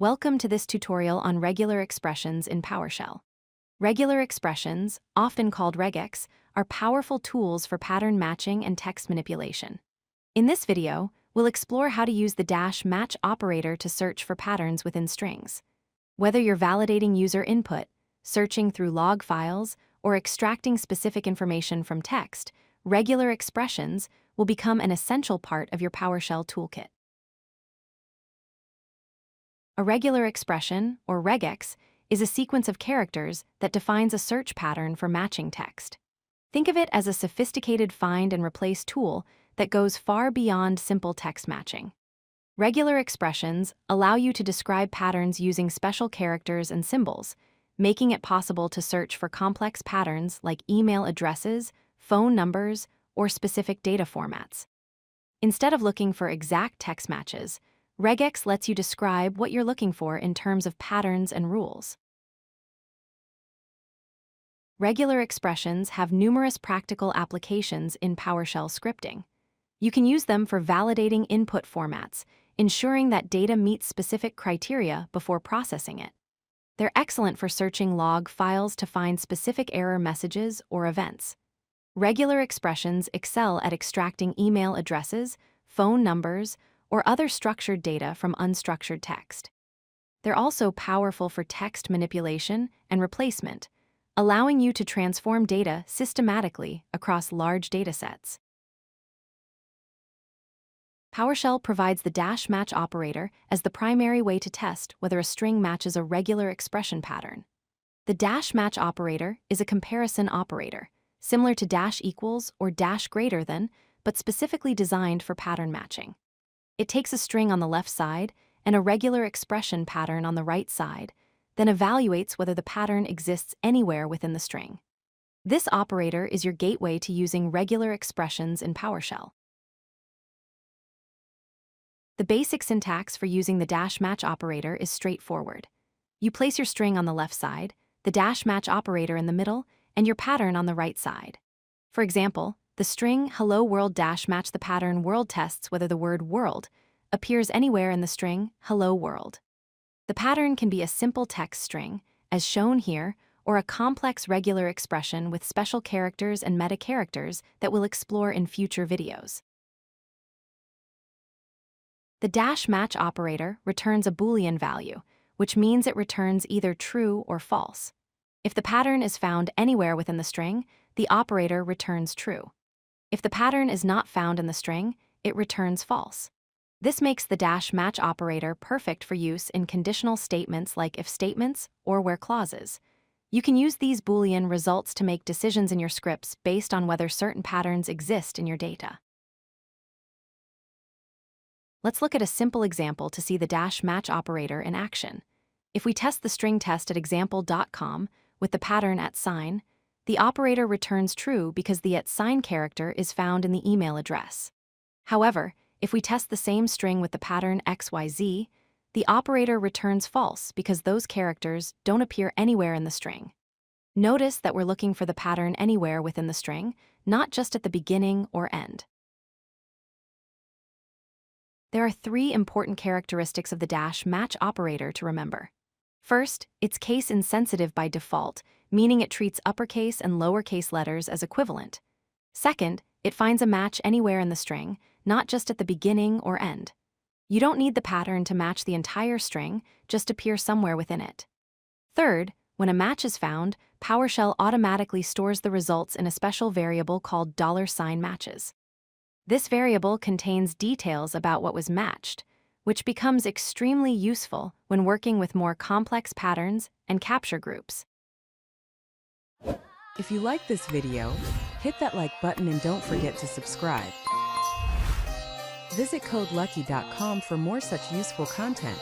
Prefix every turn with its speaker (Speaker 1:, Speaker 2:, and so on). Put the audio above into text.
Speaker 1: Welcome to this tutorial on regular expressions in PowerShell. Regular expressions, often called regex, are powerful tools for pattern matching and text manipulation. In this video, we'll explore how to use the -match operator to search for patterns within strings. Whether you're validating user input, searching through log files, or extracting specific information from text, regular expressions will become an essential part of your PowerShell toolkit. A regular expression, or regex, is a sequence of characters that defines a search pattern for matching text. Think of it as a sophisticated find and replace tool that goes far beyond simple text matching. Regular expressions allow you to describe patterns using special characters and symbols, making it possible to search for complex patterns like email addresses, phone numbers, or specific data formats. Instead of looking for exact text matches, regex lets you describe what you're looking for in terms of patterns and rules. Regular expressions have numerous practical applications in PowerShell scripting. You can use them for validating input formats, ensuring that data meets specific criteria before processing it. They're excellent for searching log files to find specific error messages or events. Regular expressions excel at extracting email addresses, phone numbers, or other structured data from unstructured text. They're also powerful for text manipulation and replacement, allowing you to transform data systematically across large datasets. PowerShell provides the -match operator as the primary way to test whether a string matches a regular expression pattern. The -match operator is a comparison operator, similar to -equals or -greater than, but specifically designed for pattern matching. It takes a string on the left side and a regular expression pattern on the right side, then evaluates whether the pattern exists anywhere within the string. This operator is your gateway to using regular expressions in PowerShell. The basic syntax for using the -match operator is straightforward. You place your string on the left side, the -match operator in the middle, and your pattern on the right side. For example, the string hello world -match the pattern world tests whether the word world appears anywhere in the string hello world. The pattern can be a simple text string, as shown here, or a complex regular expression with special characters and meta characters that we'll explore in future videos. The -match operator returns a Boolean value, which means it returns either true or false. If the pattern is found anywhere within the string, the operator returns true. If the pattern is not found in the string, it returns false. This makes the -match operator perfect for use in conditional statements like if statements or where clauses. You can use these Boolean results to make decisions in your scripts based on whether certain patterns exist in your data. Let's look at a simple example to see the -match operator in action. If we test the string test at example.com with the pattern @, the operator returns true because the @ character is found in the email address. However, if we test the same string with the pattern XYZ, the operator returns false because those characters don't appear anywhere in the string. Notice that we're looking for the pattern anywhere within the string, not just at the beginning or end. There are three important characteristics of the -match operator to remember. First, it's case-insensitive by default, meaning it treats uppercase and lowercase letters as equivalent. Second, it finds a match anywhere in the string, not just at the beginning or end. You don't need the pattern to match the entire string, just appear somewhere within it. Third, when a match is found, PowerShell automatically stores the results in a special variable called $matches. This variable contains details about what was matched, which becomes extremely useful when working with more complex patterns and capture groups.
Speaker 2: If you like this video, hit that like button and don't forget to subscribe. Visit codelucky.com for more such useful content.